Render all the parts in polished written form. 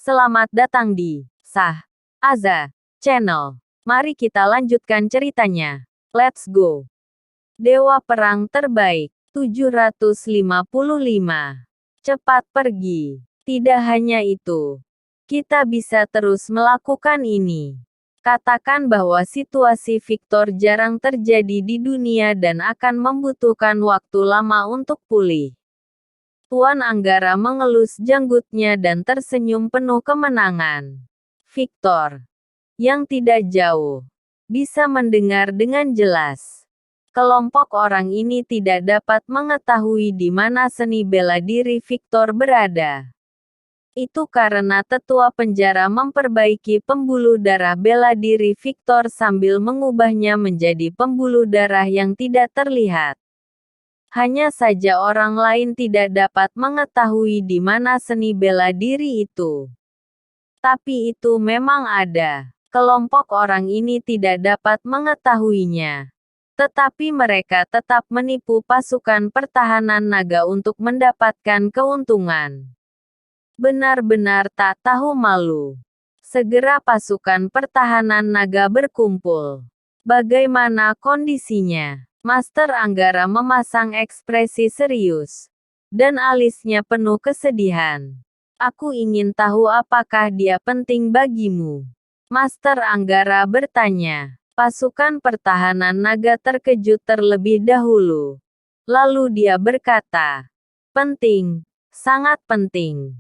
Selamat datang di Sah Aza Channel. Mari kita lanjutkan ceritanya. Let's go. Dewa Perang Terbaik 755. Cepat pergi. Tidak hanya itu. Kita bisa terus melakukan ini. Katakan bahwa situasi Victor jarang terjadi di dunia dan akan membutuhkan waktu lama untuk pulih. Tuan Anggara mengelus janggutnya dan tersenyum penuh kemenangan. Victor, yang tidak jauh, bisa mendengar dengan jelas. Kelompok orang ini tidak dapat mengetahui di mana seni bela diri Victor berada. Itu karena tetua penjara memperbaiki pembuluh darah bela diri Victor sambil mengubahnya menjadi pembuluh darah yang tidak terlihat. Hanya saja orang lain tidak dapat mengetahui di mana seni bela diri itu. Tapi itu memang ada. Kelompok orang ini tidak dapat mengetahuinya. Tetapi mereka tetap menipu pasukan pertahanan naga untuk mendapatkan keuntungan. Benar-benar tak tahu malu. Segera pasukan pertahanan naga berkumpul. Bagaimana kondisinya? Master Anggara memasang ekspresi serius. Dan alisnya penuh kesedihan. Aku ingin tahu apakah dia penting bagimu. Master Anggara bertanya. Pasukan pertahanan naga terkejut terlebih dahulu. Lalu dia berkata, penting, sangat penting.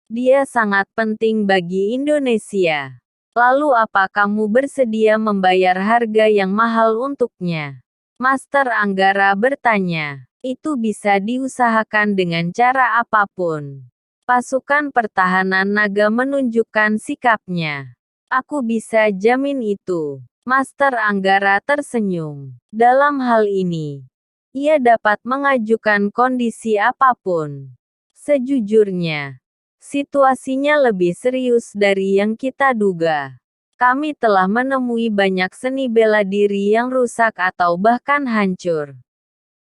Dia sangat penting bagi Indonesia. Lalu apa kamu bersedia membayar harga yang mahal untuknya? Master Anggara bertanya. Itu bisa diusahakan dengan cara apapun. Pasukan pertahanan naga menunjukkan sikapnya. Aku bisa jamin itu. Master Anggara tersenyum. Dalam hal ini, ia dapat mengajukan kondisi apapun. Sejujurnya, situasinya lebih serius dari yang kita duga. Kami telah menemui banyak seni bela diri yang rusak atau bahkan hancur.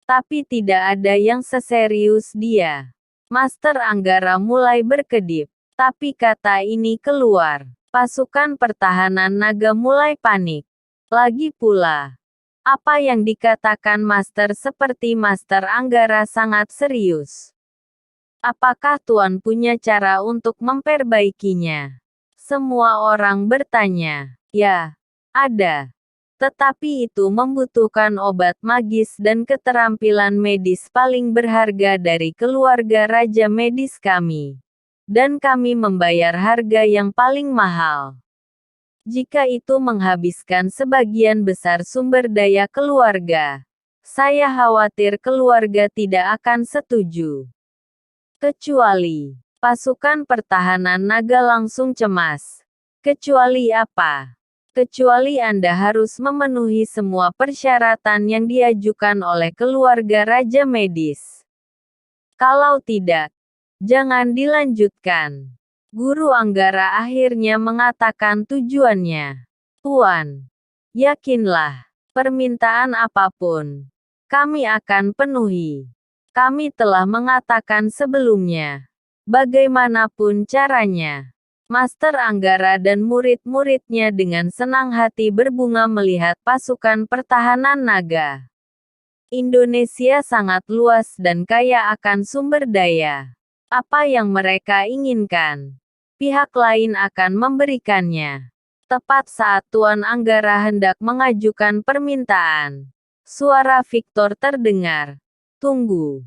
Tapi tidak ada yang seserius dia. Master Anggara mulai berkedip. Tapi kata ini keluar. Pasukan pertahanan naga mulai panik. Lagi pula, apa yang dikatakan Master seperti Master Anggara sangat serius. Apakah Tuan punya cara untuk memperbaikinya? Semua orang bertanya. Ya, ada. Tetapi itu membutuhkan obat magis dan keterampilan medis paling berharga dari keluarga Raja Medis kami. Dan kami membayar harga yang paling mahal. Jika itu menghabiskan sebagian besar sumber daya keluarga, saya khawatir keluarga tidak akan setuju. Kecuali, pasukan pertahanan naga langsung cemas. Kecuali apa? Kecuali Anda harus memenuhi semua persyaratan yang diajukan oleh keluarga Raja Medis. Kalau tidak, jangan dilanjutkan. Guru Anggara akhirnya mengatakan tujuannya. Tuan, yakinlah, permintaan apapun, kami akan penuhi. Kami telah mengatakan sebelumnya. Bagaimanapun caranya. Master Anggara dan murid-muridnya dengan senang hati berbunga melihat pasukan pertahanan naga. Indonesia sangat luas dan kaya akan sumber daya. Apa yang mereka inginkan, pihak lain akan memberikannya. Tepat saat Tuan Anggara hendak mengajukan permintaan, suara Victor terdengar. Tunggu.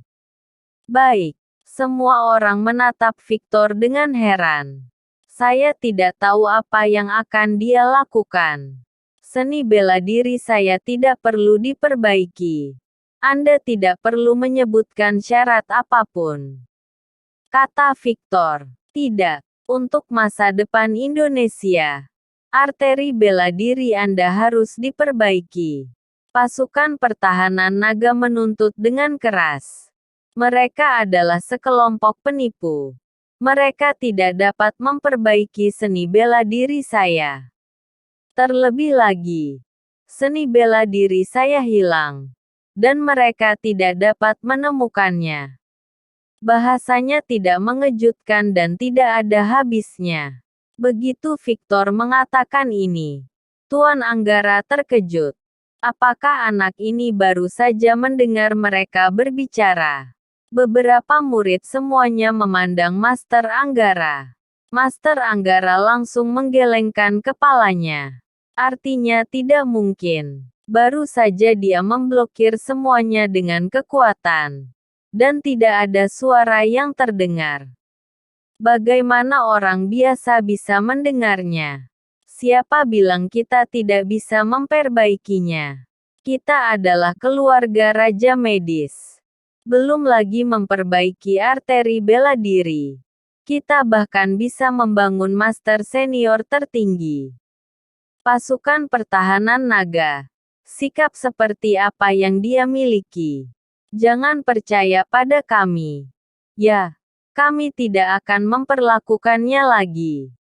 Baik, semua orang menatap Victor dengan heran. Saya tidak tahu apa yang akan dia lakukan. Seni bela diri saya tidak perlu diperbaiki. Anda tidak perlu menyebutkan syarat apapun. Kata Victor. Tidak. Untuk masa depan Indonesia, arteri bela diri Anda harus diperbaiki. Pasukan pertahanan naga menuntut dengan keras. Mereka adalah sekelompok penipu. Mereka tidak dapat memperbaiki seni bela diri saya. Terlebih lagi, seni bela diri saya hilang. Dan mereka tidak dapat menemukannya. Bahasanya tidak mengejutkan dan tidak ada habisnya. Begitu Victor mengatakan ini, Tuan Anggara terkejut. Apakah anak ini baru saja mendengar mereka berbicara? Beberapa murid semuanya memandang Master Anggara. Master Anggara langsung menggelengkan kepalanya. Artinya tidak mungkin. Baru saja dia memblokir semuanya dengan kekuatan. Dan tidak ada suara yang terdengar. Bagaimana orang biasa bisa mendengarnya? Siapa bilang kita tidak bisa memperbaikinya? Kita adalah keluarga Raja Medis. Belum lagi memperbaiki arteri bela diri. Kita bahkan bisa membangun master senior tertinggi. Pasukan pertahanan naga. Sikap seperti apa yang dia miliki? Jangan percaya pada kami. Ya, kami tidak akan memperlakukannya lagi.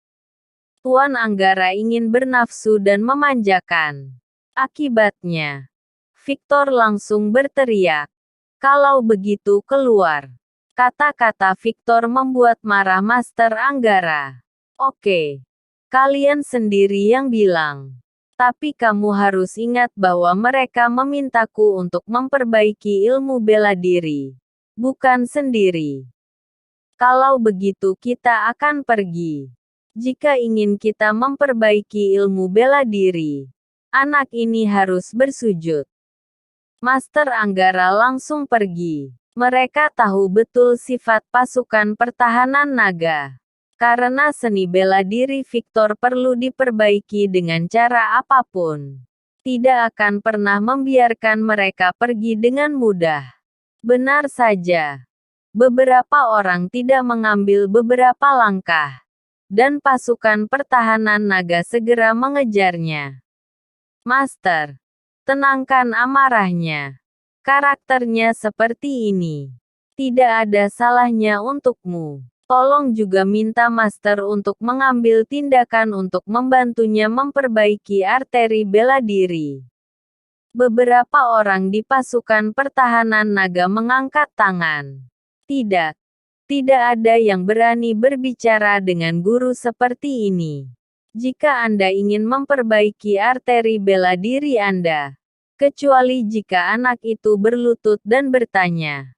Tuan Anggara ingin bernafsu dan memanjakan. Akibatnya, Victor langsung berteriak. Kalau begitu keluar. Kata-kata Victor membuat marah Master Anggara. Oke. Kalian sendiri yang bilang. Tapi kamu harus ingat bahwa mereka memintaku untuk memperbaiki ilmu bela diri. Bukan sendiri. Kalau begitu kita akan pergi. Jika ingin kita memperbaiki ilmu bela diri, anak ini harus bersujud. Master Anggara langsung pergi. Mereka tahu betul sifat pasukan pertahanan naga. Karena seni bela diri Victor perlu diperbaiki dengan cara apapun. Tidak akan pernah membiarkan mereka pergi dengan mudah. Benar saja. Beberapa orang tidak mengambil beberapa langkah. Dan pasukan pertahanan naga segera mengejarnya. Master, tenangkan amarahnya. Karakternya seperti ini. Tidak ada salahnya untukmu. Tolong juga minta Master untuk mengambil tindakan untuk membantunya memperbaiki arteri bela diri. Beberapa orang di pasukan pertahanan naga mengangkat tangan. Tidak. Tidak ada yang berani berbicara dengan guru seperti ini. Jika Anda ingin memperbaiki arteri bela diri Anda, kecuali jika anak itu berlutut dan bertanya.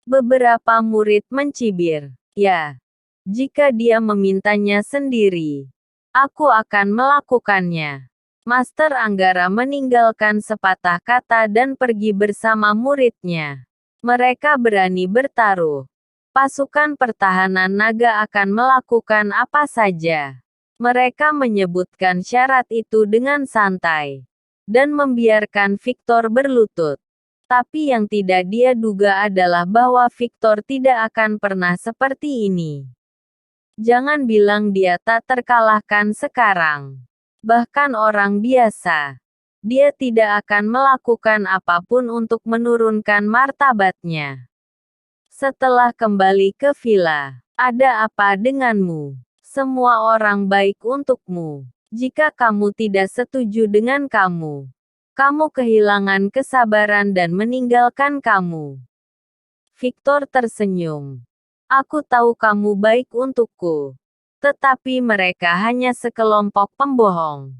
Beberapa murid mencibir. Ya, jika dia memintanya sendiri, aku akan melakukannya. Master Anggara meninggalkan sepatah kata dan pergi bersama muridnya. Mereka berani bertaruh. Pasukan pertahanan naga akan melakukan apa saja. Mereka menyebutkan syarat itu dengan santai. Dan membiarkan Victor berlutut. Tapi yang tidak dia duga adalah bahwa Victor tidak akan pernah seperti ini. Jangan bilang dia tak terkalahkan sekarang. Bahkan orang biasa. Dia tidak akan melakukan apapun untuk menurunkan martabatnya. Setelah kembali ke villa, ada apa denganmu? Semua orang baik untukmu. Jika kamu tidak setuju dengan kamu, kamu kehilangan kesabaran dan meninggalkan kamu. Victor tersenyum. Aku tahu kamu baik untukku. Tetapi mereka hanya sekelompok pembohong.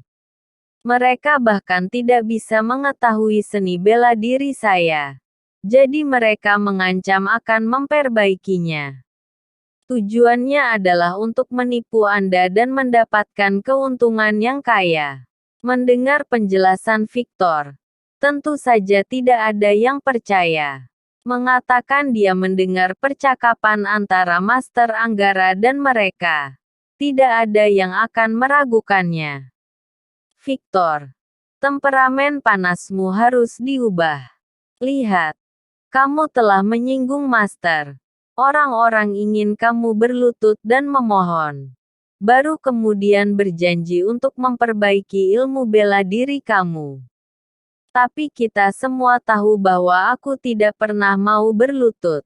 Mereka bahkan tidak bisa mengetahui seni bela diri saya. Jadi mereka mengancam akan memperbaikinya. Tujuannya adalah untuk menipu Anda dan mendapatkan keuntungan yang kaya. Mendengar penjelasan Victor, tentu saja tidak ada yang percaya. Mengatakan dia mendengar percakapan antara Master Anggara dan mereka. Tidak ada yang akan meragukannya. Victor, temperamen panasmu harus diubah. Lihat, kamu telah menyinggung Master. Orang-orang ingin kamu berlutut dan memohon. Baru kemudian berjanji untuk memperbaiki ilmu bela diri kamu. Tapi kita semua tahu bahwa aku tidak pernah mau berlutut.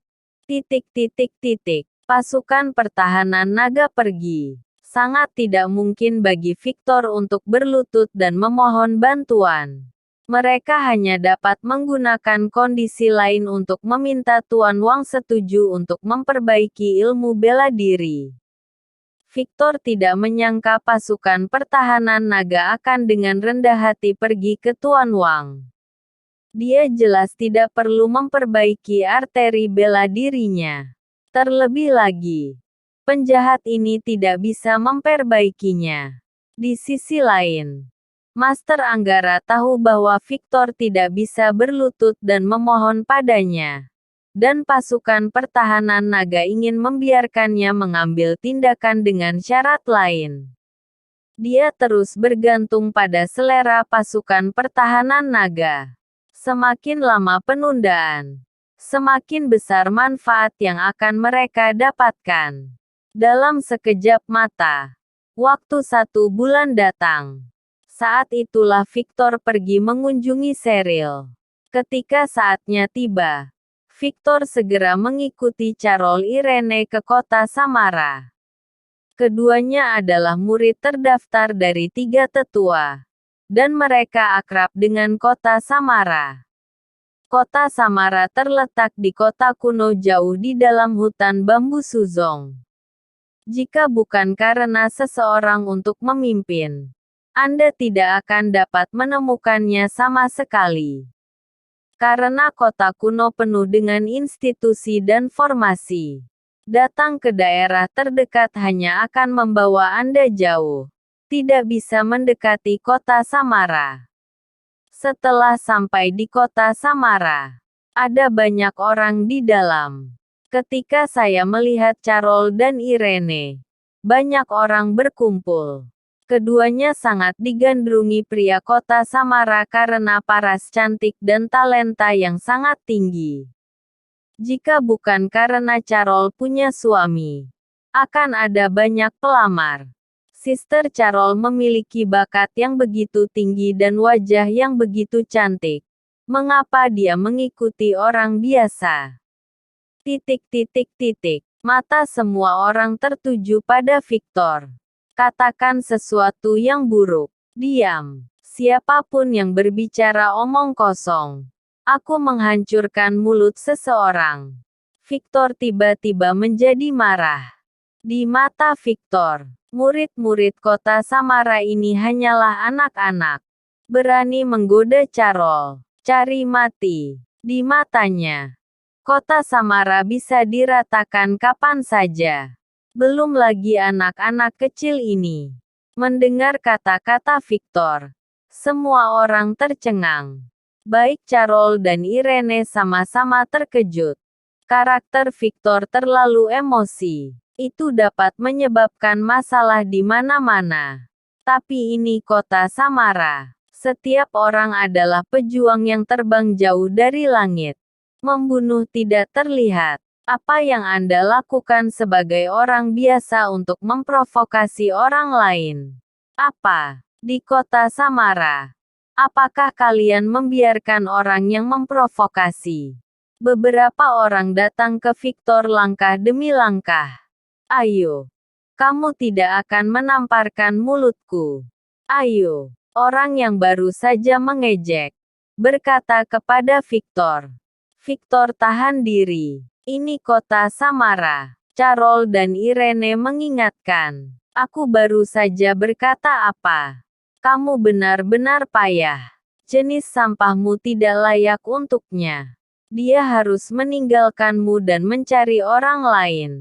Pasukan pertahanan naga pergi. Sangat tidak mungkin bagi Victor untuk berlutut dan memohon bantuan. Mereka hanya dapat menggunakan kondisi lain untuk meminta Tuan Wang setuju untuk memperbaiki ilmu bela diri. Victor tidak menyangka pasukan pertahanan naga akan dengan rendah hati pergi ke Tuan Wang. Dia jelas tidak perlu memperbaiki arteri bela dirinya. Terlebih lagi, penjahat ini tidak bisa memperbaikinya. Di sisi lain, Master Anggara tahu bahwa Victor tidak bisa berlutut dan memohon padanya. Dan pasukan pertahanan naga ingin membiarkannya mengambil tindakan dengan syarat lain. Dia terus bergantung pada selera pasukan pertahanan naga. Semakin lama penundaan, semakin besar manfaat yang akan mereka dapatkan. Dalam sekejap mata, waktu 1 bulan datang. Saat itulah Victor pergi mengunjungi Cheryl. Ketika saatnya tiba, Victor segera mengikuti Carol Irene ke kota Samara. Keduanya adalah murid terdaftar dari 3 tetua, dan mereka akrab dengan kota Samara. Kota Samara terletak di kota kuno jauh di dalam hutan bambu Suzong. Jika bukan karena seseorang untuk memimpin, Anda tidak akan dapat menemukannya sama sekali. Karena kota kuno penuh dengan institusi dan formasi, datang ke daerah terdekat hanya akan membawa Anda jauh. Tidak bisa mendekati kota Samara. Setelah sampai di kota Samara, ada banyak orang di dalam. Ketika saya melihat Carol dan Irene, banyak orang berkumpul. Keduanya sangat digandrungi pria kota Samara karena paras cantik dan talenta yang sangat tinggi. Jika bukan karena Carol punya suami, akan ada banyak pelamar. Sister Carol memiliki bakat yang begitu tinggi dan wajah yang begitu cantik. Mengapa dia mengikuti orang biasa? Mata semua orang tertuju pada Victor. Katakan sesuatu yang buruk. Diam. Siapapun yang berbicara omong kosong. Aku menghancurkan mulut seseorang. Victor tiba-tiba menjadi marah. Di mata Victor, murid-murid kota Samara ini hanyalah anak-anak. Berani menggoda Carol. Cari mati. Di matanya, kota Samara bisa diratakan kapan saja. Belum lagi anak-anak kecil ini. Mendengar kata-kata Victor, semua orang tercengang. Baik Carol dan Irene sama-sama terkejut. Karakter Victor terlalu emosi. Itu dapat menyebabkan masalah di mana-mana. Tapi ini kota Samara. Setiap orang adalah pejuang yang terbang jauh dari langit. Membunuh tidak terlihat. Apa yang Anda lakukan sebagai orang biasa untuk memprovokasi orang lain? Apa? Di kota Samara. Apakah kalian membiarkan orang yang memprovokasi? Beberapa orang datang ke Victor langkah demi langkah. Ayo. Kamu tidak akan menamparkan mulutku. Ayo. Orang yang baru saja mengejek berkata kepada Victor. Victor tahan diri. Ini kota Samara. Carol dan Irene mengingatkan. Aku baru saja berkata apa? Kamu benar-benar payah. Jenis sampahmu tidak layak untuknya. Dia harus meninggalkanmu dan mencari orang lain.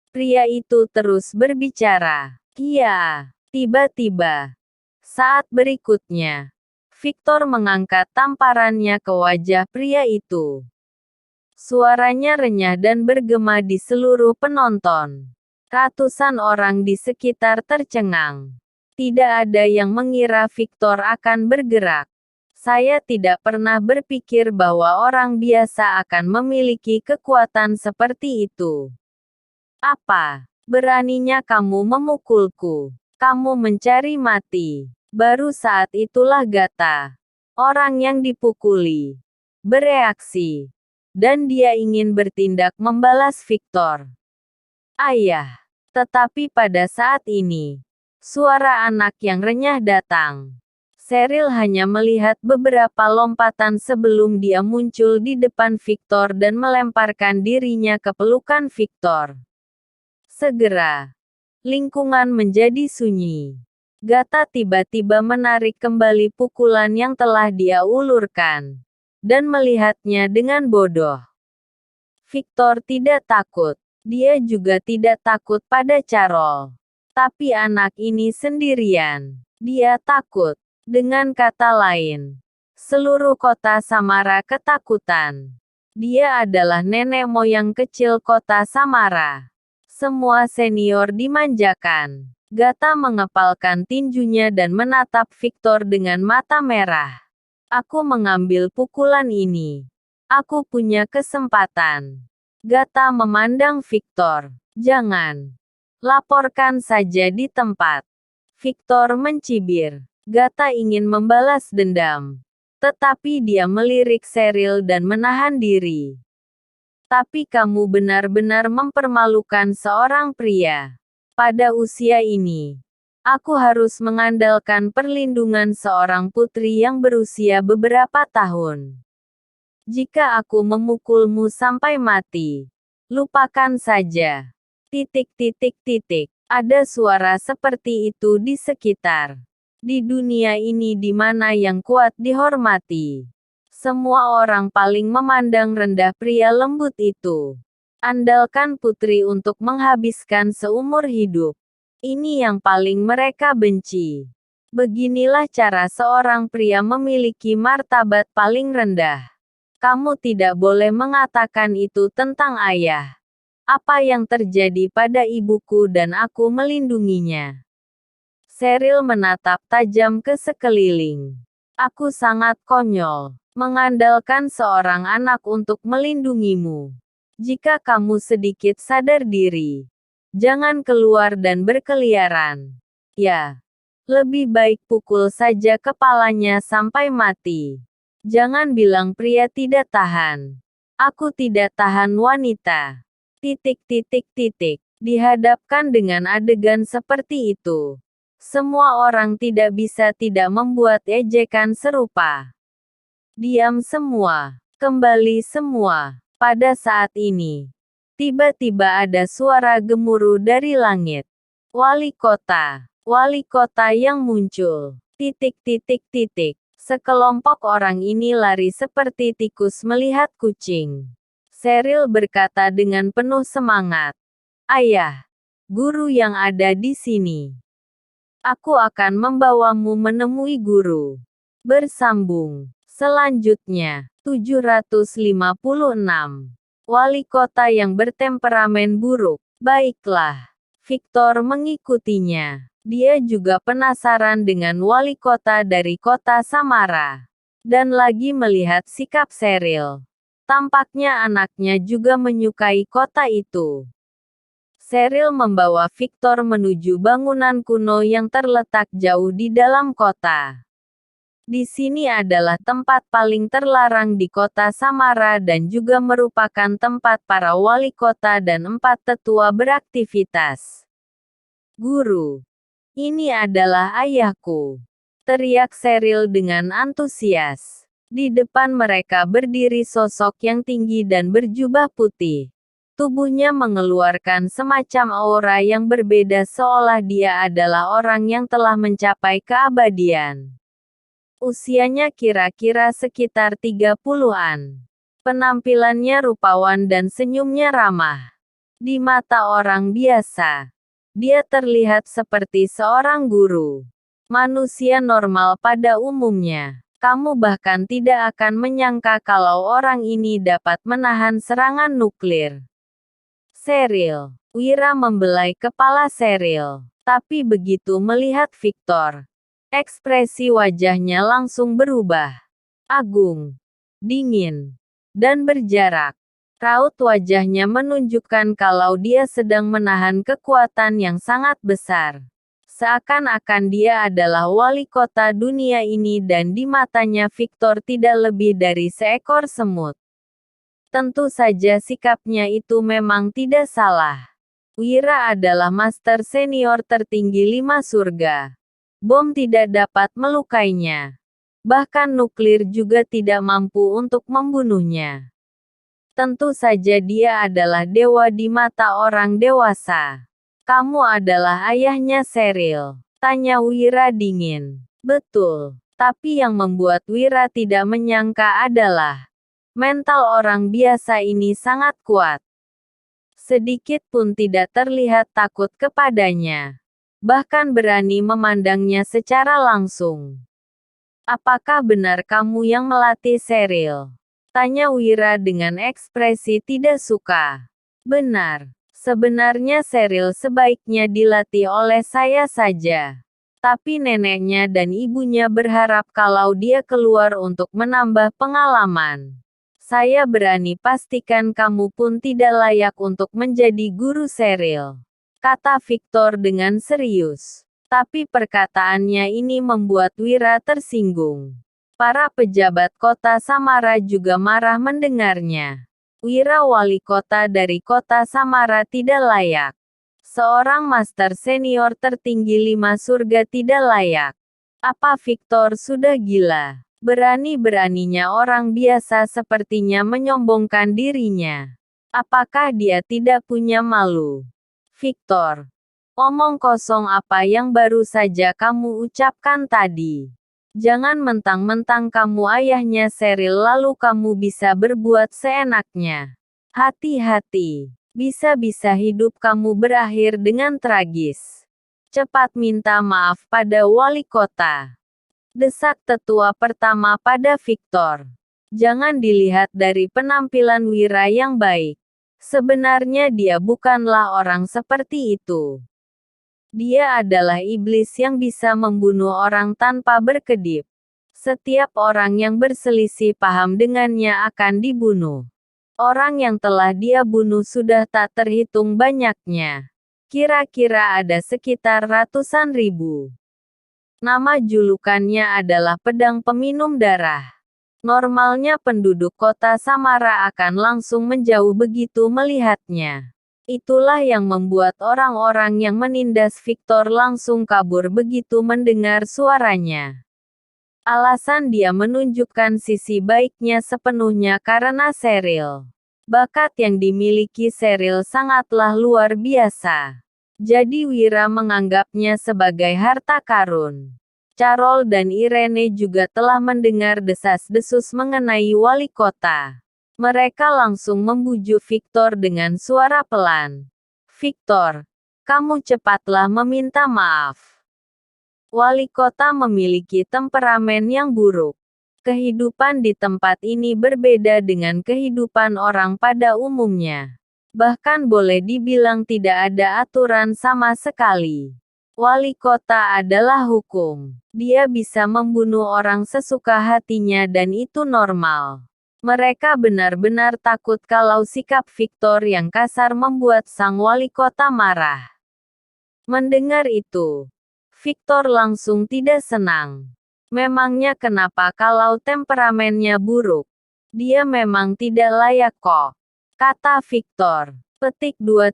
Pria itu terus berbicara. Iya. Tiba-tiba, saat berikutnya, Victor mengangkat tamparannya ke wajah pria itu. Suaranya renyah dan bergema di seluruh penonton. Ratusan orang di sekitar tercengang. Tidak ada yang mengira Victor akan bergerak. Saya tidak pernah berpikir bahwa orang biasa akan memiliki kekuatan seperti itu. Apa? Beraninya kamu memukulku. Kamu mencari mati. Baru saat itulah Gata, orang yang dipukuli, bereaksi. Dan dia ingin bertindak membalas Victor. Ayah. Tetapi pada saat ini, suara anak yang renyah datang. Cheryl hanya melihat beberapa lompatan sebelum dia muncul di depan Victor dan melemparkan dirinya ke pelukan Victor. Segera, lingkungan menjadi sunyi. Gata tiba-tiba menarik kembali pukulan yang telah dia ulurkan, dan melihatnya dengan bodoh. Victor tidak takut. Dia juga tidak takut pada Carol. Tapi anak ini sendirian. Dia takut. Dengan kata lain, seluruh kota Samara ketakutan. Dia adalah nenek moyang kecil kota Samara. Semua senior dimanjakan. Gata mengepalkan tinjunya dan menatap Victor dengan mata merah. Aku mengambil pukulan ini. Aku punya kesempatan. Gata memandang Victor. Jangan. Laporkan saja di tempat. Victor mencibir. Gata ingin membalas dendam. Tetapi dia melirik Cheryl dan menahan diri. Tapi kamu benar-benar mempermalukan seorang pria. Pada usia ini, aku harus mengandalkan perlindungan seorang putri yang berusia beberapa tahun. Jika aku memukulmu sampai mati, lupakan saja. Ada suara seperti itu di sekitar. Di dunia ini di mana yang kuat dihormati. Semua orang paling memandang rendah pria lembut itu. Andalkan putri untuk menghabiskan seumur hidup. Ini yang paling mereka benci. Beginilah cara seorang pria memiliki martabat paling rendah. Kamu tidak boleh mengatakan itu tentang ayah. Apa yang terjadi pada ibuku dan aku melindunginya. Cheryl menatap tajam ke sekeliling. Aku sangat konyol. Mengandalkan seorang anak untuk melindungimu. Jika kamu sedikit sadar diri, jangan keluar dan berkeliaran. Ya, lebih baik pukul saja kepalanya sampai mati. Jangan bilang pria tidak tahan. Aku tidak tahan wanita. Dihadapkan dengan adegan seperti itu. Semua orang tidak bisa tidak membuat ejekan serupa. Diam semua. Kembali semua. Pada saat ini, tiba-tiba ada suara gemuruh dari langit. Wali kota yang muncul. Sekelompok orang ini lari seperti tikus melihat kucing. Cheryl berkata dengan penuh semangat. Ayah, guru yang ada di sini. Aku akan membawamu menemui guru. Bersambung. Selanjutnya. 756. Wali kota yang bertemperamen buruk. Baiklah. Victor mengikutinya. Dia juga penasaran dengan wali kota dari kota Samara. Dan lagi melihat sikap Cheryl. Tampaknya anaknya juga menyukai kota itu. Cheryl membawa Victor menuju bangunan kuno yang terletak jauh di dalam kota. Di sini adalah tempat paling terlarang di kota Samara dan juga merupakan tempat para wali kota dan 4 tetua beraktivitas. Guru, ini adalah ayahku. Teriak Cheryl dengan antusias. Di depan mereka berdiri sosok yang tinggi dan berjubah putih. Tubuhnya mengeluarkan semacam aura yang berbeda seolah dia adalah orang yang telah mencapai keabadian. Usianya kira-kira sekitar 30-an. Penampilannya rupawan dan senyumnya ramah. Di mata orang biasa, dia terlihat seperti seorang guru. Manusia normal pada umumnya. Kamu bahkan tidak akan menyangka kalau orang ini dapat menahan serangan nuklir. Cheryl. Wira membelai kepala Cheryl. Tapi begitu melihat Victor, ekspresi wajahnya langsung berubah. Agung, dingin, dan berjarak. Raut wajahnya menunjukkan kalau dia sedang menahan kekuatan yang sangat besar. Seakan-akan dia adalah wali kota dunia ini dan di matanya Victor tidak lebih dari seekor semut. Tentu saja sikapnya itu memang tidak salah. Wira adalah master senior tertinggi 5 surga. Bom tidak dapat melukainya. Bahkan nuklir juga tidak mampu untuk membunuhnya. Tentu saja dia adalah dewa di mata orang dewasa. Kamu adalah ayahnya Cheryl, tanya Wira dingin. Betul, tapi yang membuat Wira tidak menyangka adalah mental orang biasa ini sangat kuat. Sedikit pun tidak terlihat takut kepadanya. Bahkan berani memandangnya secara langsung. Apakah benar kamu yang melatih Cheryl? Tanya Wira dengan ekspresi tidak suka. Benar. Sebenarnya Cheryl sebaiknya dilatih oleh saya saja. Tapi neneknya dan ibunya berharap kalau dia keluar untuk menambah pengalaman. Saya berani pastikan kamu pun tidak layak untuk menjadi guru Cheryl. Kata Victor dengan serius. Tapi perkataannya ini membuat Wira tersinggung. Para pejabat kota Samara juga marah mendengarnya. Wira wali kota dari kota Samara tidak layak. Seorang master senior tertinggi 5 surga tidak layak. Apa Victor sudah gila? Berani-beraninya orang biasa sepertinya menyombongkan dirinya. Apakah dia tidak punya malu? Victor, omong kosong apa yang baru saja kamu ucapkan tadi? Jangan mentang-mentang kamu ayahnya Cheryl lalu kamu bisa berbuat seenaknya. Hati-hati. Bisa-bisa hidup kamu berakhir dengan tragis. Cepat minta maaf pada wali kota. Desak tetua pertama pada Victor. Jangan dilihat dari penampilan Wira yang baik. Sebenarnya dia bukanlah orang seperti itu. Dia adalah iblis yang bisa membunuh orang tanpa berkedip. Setiap orang yang berselisih paham dengannya akan dibunuh. Orang yang telah dia bunuh sudah tak terhitung banyaknya. Kira-kira ada sekitar ratusan ribu. Nama julukannya adalah pedang peminum darah. Normalnya penduduk kota Samara akan langsung menjauh begitu melihatnya. Itulah yang membuat orang-orang yang menindas Victor langsung kabur begitu mendengar suaranya. Alasan dia menunjukkan sisi baiknya sepenuhnya karena Cheryl. Bakat yang dimiliki Cheryl sangatlah luar biasa. Jadi Wira menganggapnya sebagai harta karun. Carol dan Irene juga telah mendengar desas-desus mengenai wali kota. Mereka langsung membujuk Victor dengan suara pelan. Victor, kamu cepatlah meminta maaf. Wali kota memiliki temperamen yang buruk. Kehidupan di tempat ini berbeda dengan kehidupan orang pada umumnya. Bahkan boleh dibilang tidak ada aturan sama sekali. Wali kota adalah hukum. Dia bisa membunuh orang sesuka hatinya dan itu normal. Mereka benar-benar takut kalau sikap Victor yang kasar membuat sang wali kota marah. Mendengar itu, Victor langsung tidak senang. Memangnya kenapa kalau temperamennya buruk? Dia memang tidak layak kok. Kata Victor. Petik 2.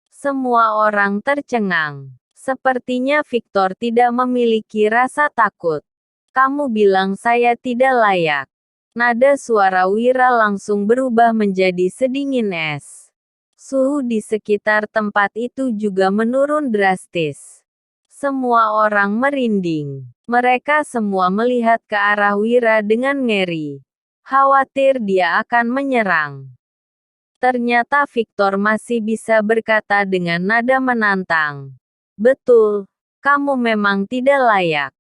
Semua orang tercengang. Sepertinya Victor tidak memiliki rasa takut. Kamu bilang saya tidak layak. Nada suara Wira langsung berubah menjadi sedingin es. Suhu di sekitar tempat itu juga menurun drastis. Semua orang merinding. Mereka semua melihat ke arah Wira dengan ngeri. Khawatir dia akan menyerang. Ternyata Victor masih bisa berkata dengan nada menantang. Betul, kamu memang tidak layak.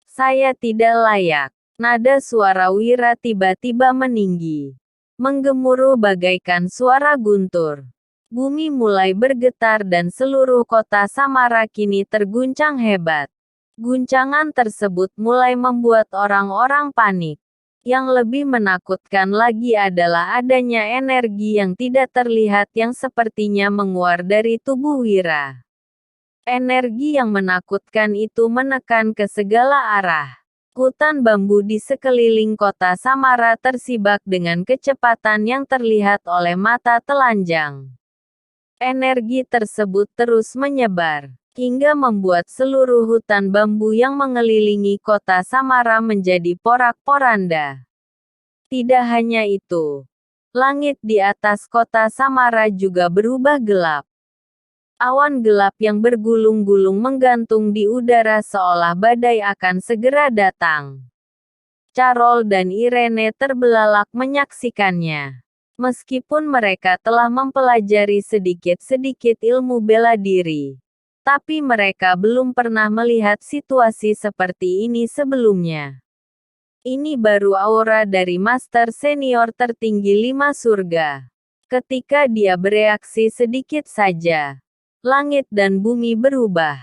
Saya tidak layak. Nada suara Wira tiba-tiba meninggi. Menggemuruh bagaikan suara guntur. Bumi mulai bergetar dan seluruh kota Samara kini terguncang hebat. Guncangan tersebut mulai membuat orang-orang panik. Yang lebih menakutkan lagi adalah adanya energi yang tidak terlihat yang sepertinya menguar dari tubuh Wira. Energi yang menakutkan itu menekan ke segala arah. Hutan bambu di sekeliling kota Samara tersibak dengan kecepatan yang terlihat oleh mata telanjang. Energi tersebut terus menyebar. hingga membuat seluruh hutan bambu yang mengelilingi kota Samara menjadi porak-poranda. Tidak hanya itu, langit di atas kota Samara juga berubah gelap. Awan gelap yang bergulung-gulung menggantung di udara seolah badai akan segera datang. Carol dan Irene terbelalak menyaksikannya. Meskipun mereka telah mempelajari sedikit-sedikit ilmu bela diri, tapi mereka belum pernah melihat situasi seperti ini sebelumnya. Ini baru aura dari Master Senior tertinggi 5 surga. Ketika dia bereaksi sedikit saja, langit dan bumi berubah.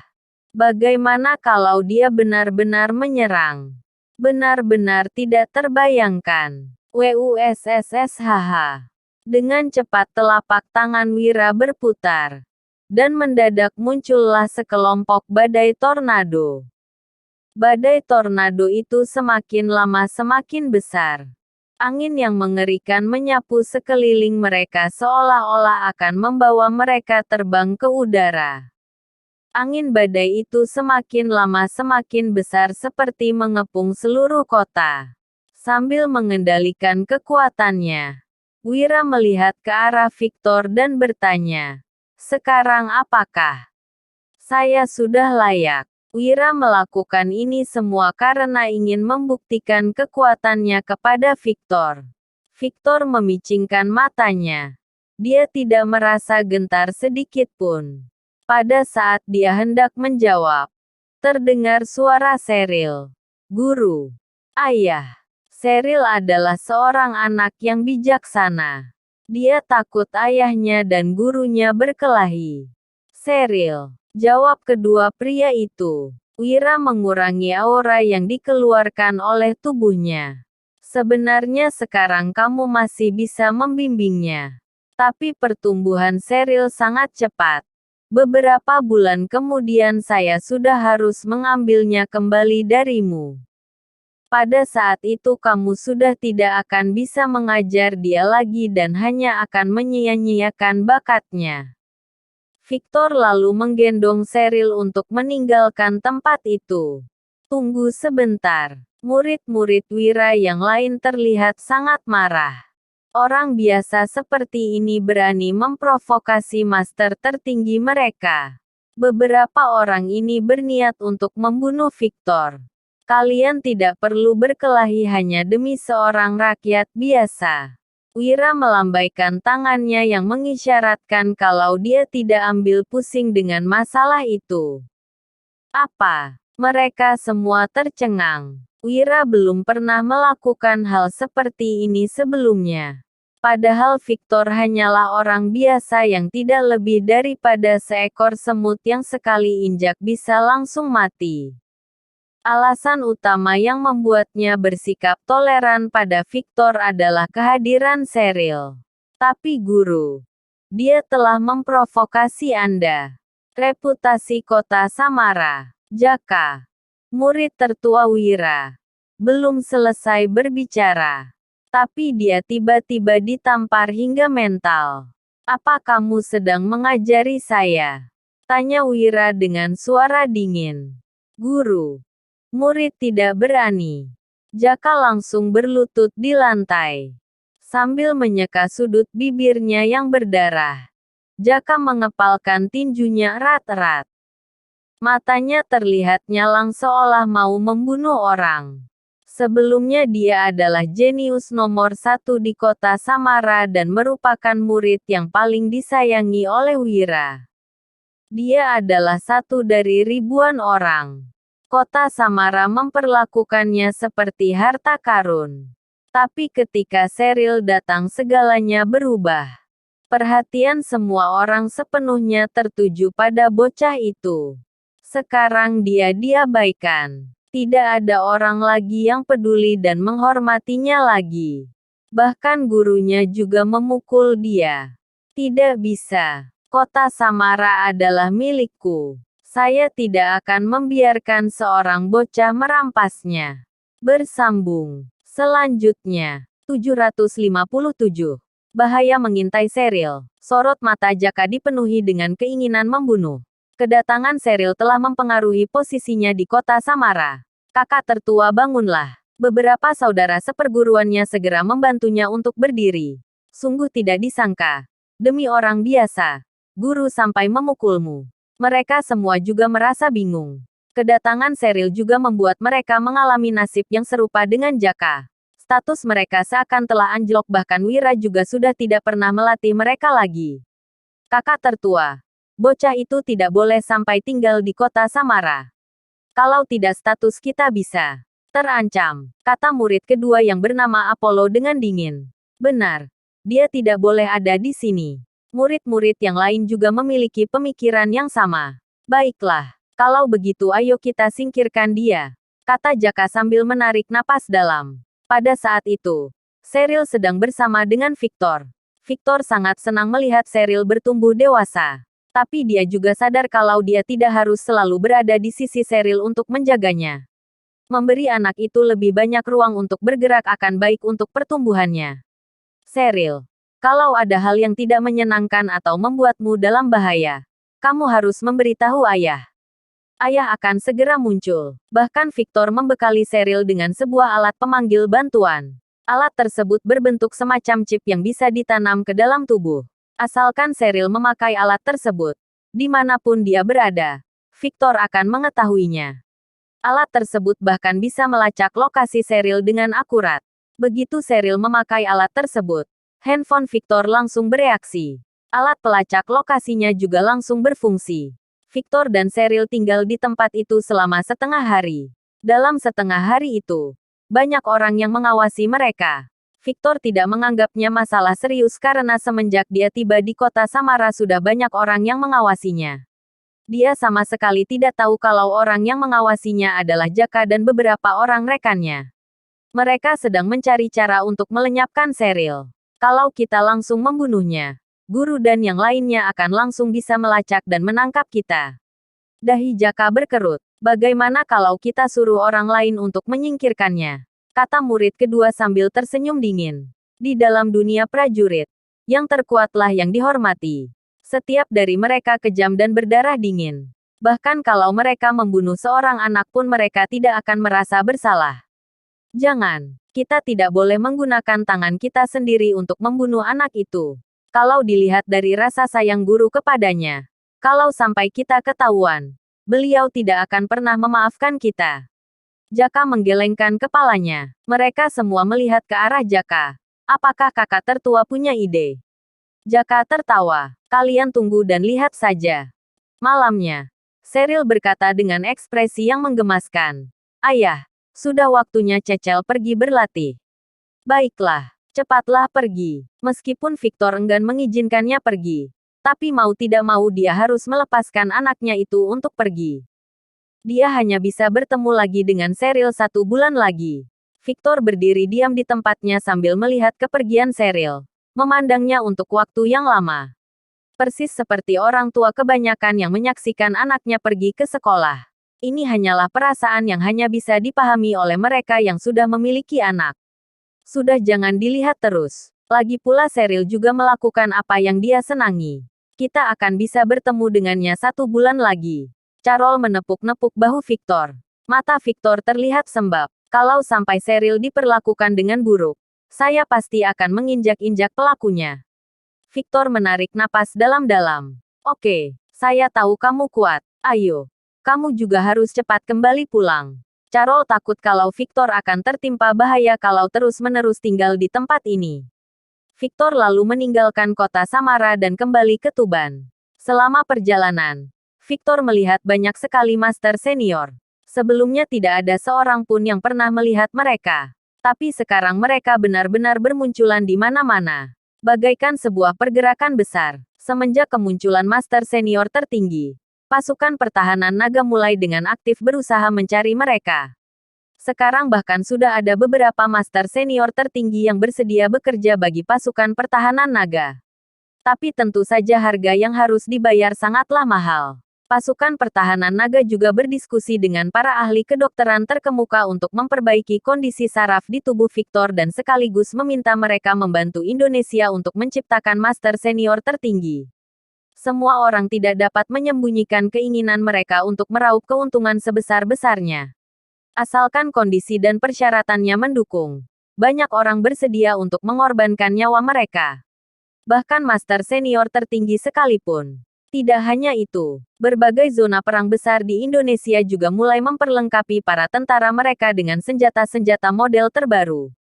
Bagaimana kalau dia benar-benar menyerang? Benar-benar tidak terbayangkan. WUSSSHH. Dengan cepat telapak tangan Wira berputar. Dan mendadak muncullah sekelompok badai tornado. Badai tornado itu semakin lama semakin besar. Angin yang mengerikan menyapu sekeliling mereka seolah-olah akan membawa mereka terbang ke udara. Angin badai itu semakin lama semakin besar seperti mengepung seluruh kota. Sambil mengendalikan kekuatannya, Wira melihat ke arah Victor dan bertanya, "Sekarang apakah saya sudah layak?" Wira melakukan ini semua karena ingin membuktikan kekuatannya kepada Victor. Victor memicingkan matanya. Dia tidak merasa gentar sedikit pun. Pada saat dia hendak menjawab, terdengar suara Cheryl. "Guru, ayah." Cheryl adalah seorang anak yang bijaksana. Dia takut ayahnya dan gurunya berkelahi. "Cheryl," jawab kedua pria itu. Wira mengurangi aura yang dikeluarkan oleh tubuhnya. "Sebenarnya sekarang kamu masih bisa membimbingnya. Tapi pertumbuhan Cheryl sangat cepat. Beberapa bulan kemudian saya sudah harus mengambilnya kembali darimu. Pada saat itu kamu sudah tidak akan bisa mengajar dia lagi dan hanya akan menyia-nyiakan bakatnya." Victor lalu menggendong Cheryl untuk meninggalkan tempat itu. "Tunggu sebentar." Murid-murid Wira yang lain terlihat sangat marah. Orang biasa seperti ini berani memprovokasi master tertinggi mereka. Beberapa orang ini berniat untuk membunuh Victor. Kalian tidak perlu berkelahi hanya demi seorang rakyat biasa. Wira melambaikan tangannya yang mengisyaratkan kalau dia tidak ambil pusing dengan masalah itu. "Apa?" Mereka semua tercengang. Wira belum pernah melakukan hal seperti ini sebelumnya. Padahal Victor hanyalah orang biasa yang tidak lebih daripada seekor semut yang sekali injak bisa langsung mati. Alasan utama yang membuatnya bersikap toleran pada Victor adalah kehadiran Cheryl. "Tapi guru, dia telah memprovokasi Anda." Reputasi kota Samara. Jaka, murid tertua Wira, belum selesai berbicara. Tapi dia tiba-tiba ditampar hingga mental. "Apa kamu sedang mengajari saya?" tanya Wira dengan suara dingin. "Guru." Murid tidak berani. Jaka langsung berlutut di lantai. Sambil menyeka sudut bibirnya yang berdarah, Jaka mengepalkan tinjunya erat-erat. Matanya terlihat nyalang seolah mau membunuh orang. Sebelumnya dia adalah jenius nomor 1 di kota Samara dan merupakan murid yang paling disayangi oleh Wira. Dia adalah satu dari ribuan orang. Kota Samara memperlakukannya seperti harta karun. Tapi ketika Cheryl datang segalanya berubah. Perhatian semua orang sepenuhnya tertuju pada bocah itu. Sekarang dia diabaikan. Tidak ada orang lagi yang peduli dan menghormatinya lagi. Bahkan gurunya juga memukul dia. "Tidak bisa. Kota Samara adalah milikku. Saya tidak akan membiarkan seorang bocah merampasnya." Bersambung. Selanjutnya, 757. Bahaya mengintai Cheryl. Sorot mata Jaka dipenuhi dengan keinginan membunuh. Kedatangan Cheryl telah mempengaruhi posisinya di kota Samara. Kakak tertua bangunlah. Beberapa saudara seperguruannya segera membantunya untuk berdiri. Sungguh tidak disangka. Demi orang biasa, guru sampai memukulmu. Mereka semua juga merasa bingung. Kedatangan Cheryl juga membuat mereka mengalami nasib yang serupa dengan Jaka. Status mereka seakan telah anjlok, bahkan Wira juga sudah tidak pernah melatih mereka lagi. Kakak tertua. Bocah itu tidak boleh sampai tinggal di kota Samara. Kalau tidak status kita bisa terancam, kata murid kedua yang bernama Apollo dengan dingin. Benar. Dia tidak boleh ada di sini. Murid-murid yang lain juga memiliki pemikiran yang sama. Baiklah. Kalau begitu ayo kita singkirkan dia. Kata Jaka sambil menarik napas dalam. Pada saat itu, Cheryl sedang bersama dengan Victor. Victor sangat senang melihat Cheryl bertumbuh dewasa. Tapi dia juga sadar kalau dia tidak harus selalu berada di sisi Cheryl untuk menjaganya. Memberi anak itu lebih banyak ruang untuk bergerak akan baik untuk pertumbuhannya. Cheryl, kalau ada hal yang tidak menyenangkan atau membuatmu dalam bahaya, kamu harus memberitahu ayah. Ayah akan segera muncul. Bahkan Victor membekali Cheryl dengan sebuah alat pemanggil bantuan. Alat tersebut berbentuk semacam chip yang bisa ditanam ke dalam tubuh. Asalkan Cheryl memakai alat tersebut, dimanapun dia berada, Victor akan mengetahuinya. Alat tersebut bahkan bisa melacak lokasi Cheryl dengan akurat. Begitu Cheryl memakai alat tersebut, handphone Victor langsung bereaksi. Alat pelacak lokasinya juga langsung berfungsi. Victor dan Cheryl tinggal di tempat itu selama setengah hari. Dalam setengah hari itu, banyak orang yang mengawasi mereka. Victor tidak menganggapnya masalah serius karena semenjak dia tiba di kota Samara sudah banyak orang yang mengawasinya. Dia sama sekali tidak tahu kalau orang yang mengawasinya adalah Jaka dan beberapa orang rekannya. Mereka sedang mencari cara untuk melenyapkan Cheryl. Kalau kita langsung membunuhnya, guru dan yang lainnya akan langsung bisa melacak dan menangkap kita. Dahi Jaka berkerut. Bagaimana kalau kita suruh orang lain untuk menyingkirkannya? Kata murid kedua sambil tersenyum dingin. Di dalam dunia prajurit, yang terkuatlah yang dihormati. Setiap dari mereka kejam dan berdarah dingin. Bahkan kalau mereka membunuh seorang anak pun mereka tidak akan merasa bersalah. Jangan, kita tidak boleh menggunakan tangan kita sendiri untuk membunuh anak itu. Kalau dilihat dari rasa sayang guru kepadanya, kalau sampai kita ketahuan, beliau tidak akan pernah memaafkan kita. Jaka menggelengkan kepalanya. Mereka semua melihat ke arah Jaka. Apakah kakak tertua punya ide? Jaka tertawa. Kalian tunggu dan lihat saja. Malamnya, Cheryl berkata dengan ekspresi yang menggemaskan. Ayah, sudah waktunya Cecil pergi berlatih. Baiklah, cepatlah pergi. Meskipun Victor enggan mengizinkannya pergi, tapi mau tidak mau dia harus melepaskan anaknya itu untuk pergi. Dia hanya bisa bertemu lagi dengan Cheryl 1 bulan lagi. Victor berdiri diam di tempatnya sambil melihat kepergian Cheryl. Memandangnya untuk waktu yang lama. Persis seperti orang tua kebanyakan yang menyaksikan anaknya pergi ke sekolah. Ini hanyalah perasaan yang hanya bisa dipahami oleh mereka yang sudah memiliki anak. Sudah jangan dilihat terus. Lagi pula Cheryl juga melakukan apa yang dia senangi. Kita akan bisa bertemu dengannya 1 bulan lagi. Carol menepuk-nepuk bahu Victor. Mata Victor terlihat sembab. Kalau sampai Cheryl diperlakukan dengan buruk, saya pasti akan menginjak-injak pelakunya. Victor menarik napas dalam-dalam. Oke, saya tahu kamu kuat. Ayo, kamu juga harus cepat kembali pulang. Carol takut kalau Victor akan tertimpa bahaya kalau terus-menerus tinggal di tempat ini. Victor lalu meninggalkan kota Samara dan kembali ke Tuban. Selama perjalanan, Victor melihat banyak sekali master senior. Sebelumnya tidak ada seorang pun yang pernah melihat mereka. Tapi sekarang mereka benar-benar bermunculan di mana-mana. Bagaikan sebuah pergerakan besar. Semenjak kemunculan master senior tertinggi, pasukan pertahanan naga mulai dengan aktif berusaha mencari mereka. Sekarang bahkan sudah ada beberapa master senior tertinggi yang bersedia bekerja bagi pasukan pertahanan naga. Tapi tentu saja harga yang harus dibayar sangatlah mahal. Pasukan pertahanan naga juga berdiskusi dengan para ahli kedokteran terkemuka untuk memperbaiki kondisi saraf di tubuh Victor dan sekaligus meminta mereka membantu Indonesia untuk menciptakan master senior tertinggi. Semua orang tidak dapat menyembunyikan keinginan mereka untuk meraup keuntungan sebesar-besarnya. Asalkan kondisi dan persyaratannya mendukung. Banyak orang bersedia untuk mengorbankan nyawa mereka. Bahkan master senior tertinggi sekalipun. Tidak hanya itu, berbagai zona perang besar di Indonesia juga mulai memperlengkapi para tentara mereka dengan senjata-senjata model terbaru.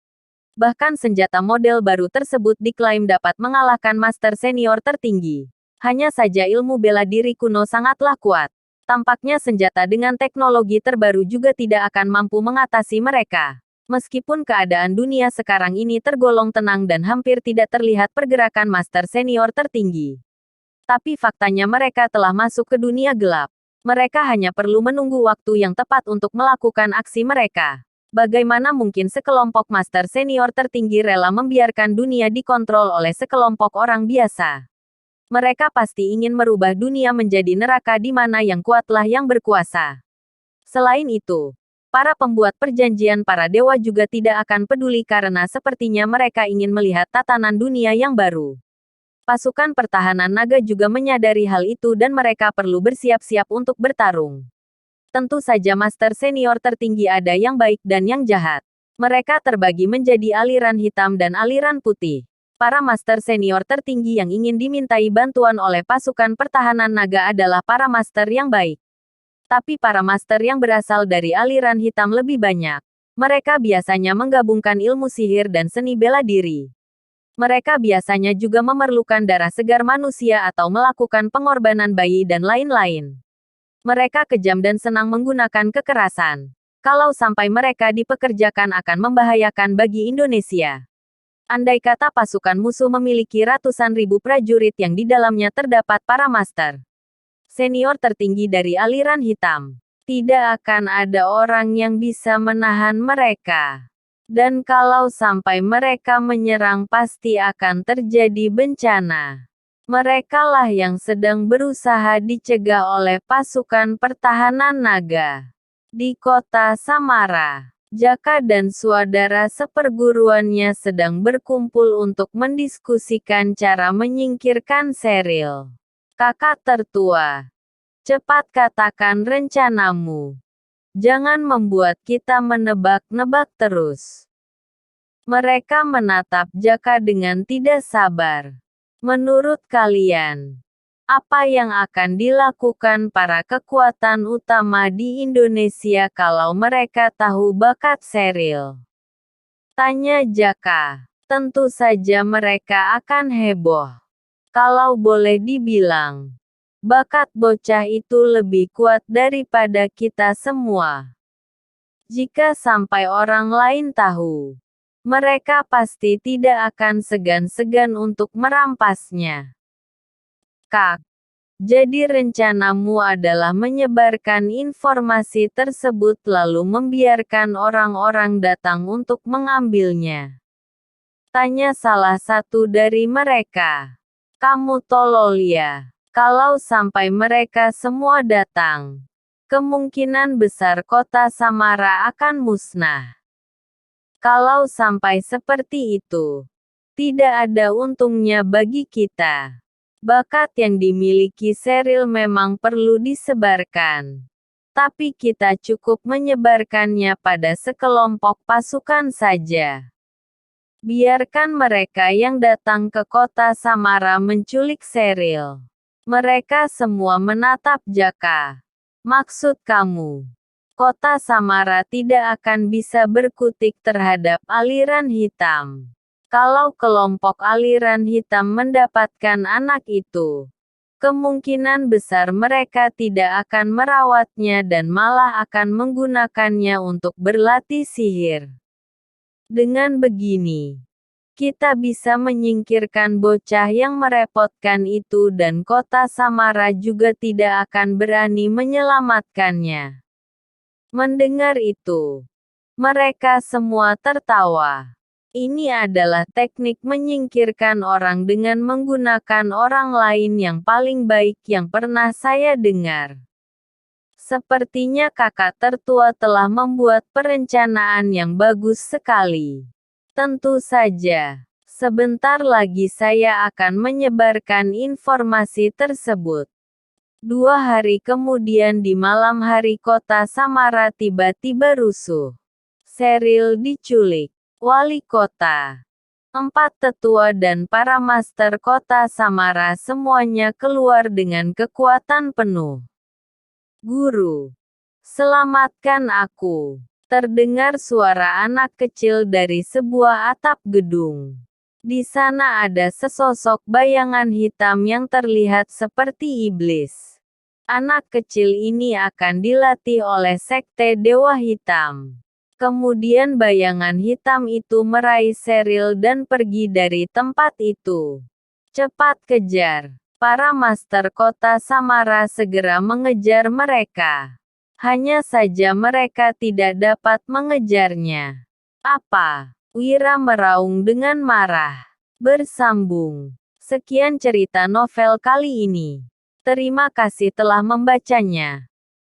Bahkan senjata model baru tersebut diklaim dapat mengalahkan master senior tertinggi. Hanya saja ilmu bela diri kuno sangatlah kuat. Tampaknya senjata dengan teknologi terbaru juga tidak akan mampu mengatasi mereka. Meskipun keadaan dunia sekarang ini tergolong tenang dan hampir tidak terlihat pergerakan master senior tertinggi. Tapi faktanya mereka telah masuk ke dunia gelap. Mereka hanya perlu menunggu waktu yang tepat untuk melakukan aksi mereka. Bagaimana mungkin sekelompok master senior tertinggi rela membiarkan dunia dikontrol oleh sekelompok orang biasa? Mereka pasti ingin merubah dunia menjadi neraka di mana yang kuatlah yang berkuasa. Selain itu, para pembuat perjanjian para dewa juga tidak akan peduli karena sepertinya mereka ingin melihat tatanan dunia yang baru. Pasukan pertahanan naga juga menyadari hal itu dan mereka perlu bersiap-siap untuk bertarung. Tentu saja master senior tertinggi ada yang baik dan yang jahat. Mereka terbagi menjadi aliran hitam dan aliran putih. Para master senior tertinggi yang ingin dimintai bantuan oleh pasukan pertahanan naga adalah para master yang baik. Tapi para master yang berasal dari aliran hitam lebih banyak. Mereka biasanya menggabungkan ilmu sihir dan seni bela diri. Mereka biasanya juga memerlukan darah segar manusia atau melakukan pengorbanan bayi dan lain-lain. Mereka kejam dan senang menggunakan kekerasan. Kalau sampai mereka dipekerjakan akan membahayakan bagi Indonesia. Andai kata pasukan musuh memiliki ratusan ribu prajurit yang di dalamnya terdapat para master senior tertinggi dari aliran hitam, tidak akan ada orang yang bisa menahan mereka. Dan kalau sampai mereka menyerang pasti akan terjadi bencana. Merekalah yang sedang berusaha dicegah oleh pasukan pertahanan naga. Di kota Samara, Jaka dan saudara seperguruannya sedang berkumpul untuk mendiskusikan cara menyingkirkan Sheryl. Kakak tertua, cepat katakan rencanamu. Jangan membuat kita menebak-nebak terus. Mereka menatap Jaka dengan tidak sabar. Menurut kalian, apa yang akan dilakukan para kekuatan utama di Indonesia kalau mereka tahu bakat Sheryl? Tanya Jaka. Tentu saja mereka akan heboh. Kalau boleh dibilang, bakat bocah itu lebih kuat daripada kita semua. Jika sampai orang lain tahu, mereka pasti tidak akan segan-segan untuk merampasnya. Kak, jadi rencanamu adalah menyebarkan informasi tersebut lalu membiarkan orang-orang datang untuk mengambilnya. Tanya salah satu dari mereka. Kamu tolol ya? Kalau sampai mereka semua datang, kemungkinan besar kota Samara akan musnah. Kalau sampai seperti itu, tidak ada untungnya bagi kita. Bakat yang dimiliki Sheryl memang perlu disebarkan. Tapi kita cukup menyebarkannya pada sekelompok pasukan saja. Biarkan mereka yang datang ke kota Samara menculik Sheryl. Mereka semua menatap Jaka. Maksud kamu, kota Samara tidak akan bisa berkutik terhadap aliran hitam. Kalau kelompok aliran hitam mendapatkan anak itu, kemungkinan besar mereka tidak akan merawatnya dan malah akan menggunakannya untuk berlatih sihir. Dengan begini, kita bisa menyingkirkan bocah yang merepotkan itu dan kota Samara juga tidak akan berani menyelamatkannya. Mendengar itu, mereka semua tertawa. Ini adalah teknik menyingkirkan orang dengan menggunakan orang lain yang paling baik yang pernah saya dengar. Sepertinya kakak tertua telah membuat perencanaan yang bagus sekali. Tentu saja, Sebentar lagi saya akan menyebarkan informasi tersebut. 2 hari kemudian di malam hari kota Samara tiba-tiba rusuh. Sheryl diculik. Wali kota, 4 tetua dan para master kota Samara semuanya keluar dengan kekuatan penuh. Guru, selamatkan aku. Terdengar suara anak kecil dari sebuah atap gedung. Di sana ada sesosok bayangan hitam yang terlihat seperti iblis. Anak kecil ini akan dilatih oleh sekte Dewa Hitam. Kemudian bayangan hitam itu meraih Sheryl dan pergi dari tempat itu. Cepat kejar. Para master kota Samara segera mengejar mereka. Hanya saja mereka tidak dapat mengejarnya. Apa? Wira meraung dengan marah. Bersambung. Sekian cerita novel kali ini. Terima kasih telah membacanya.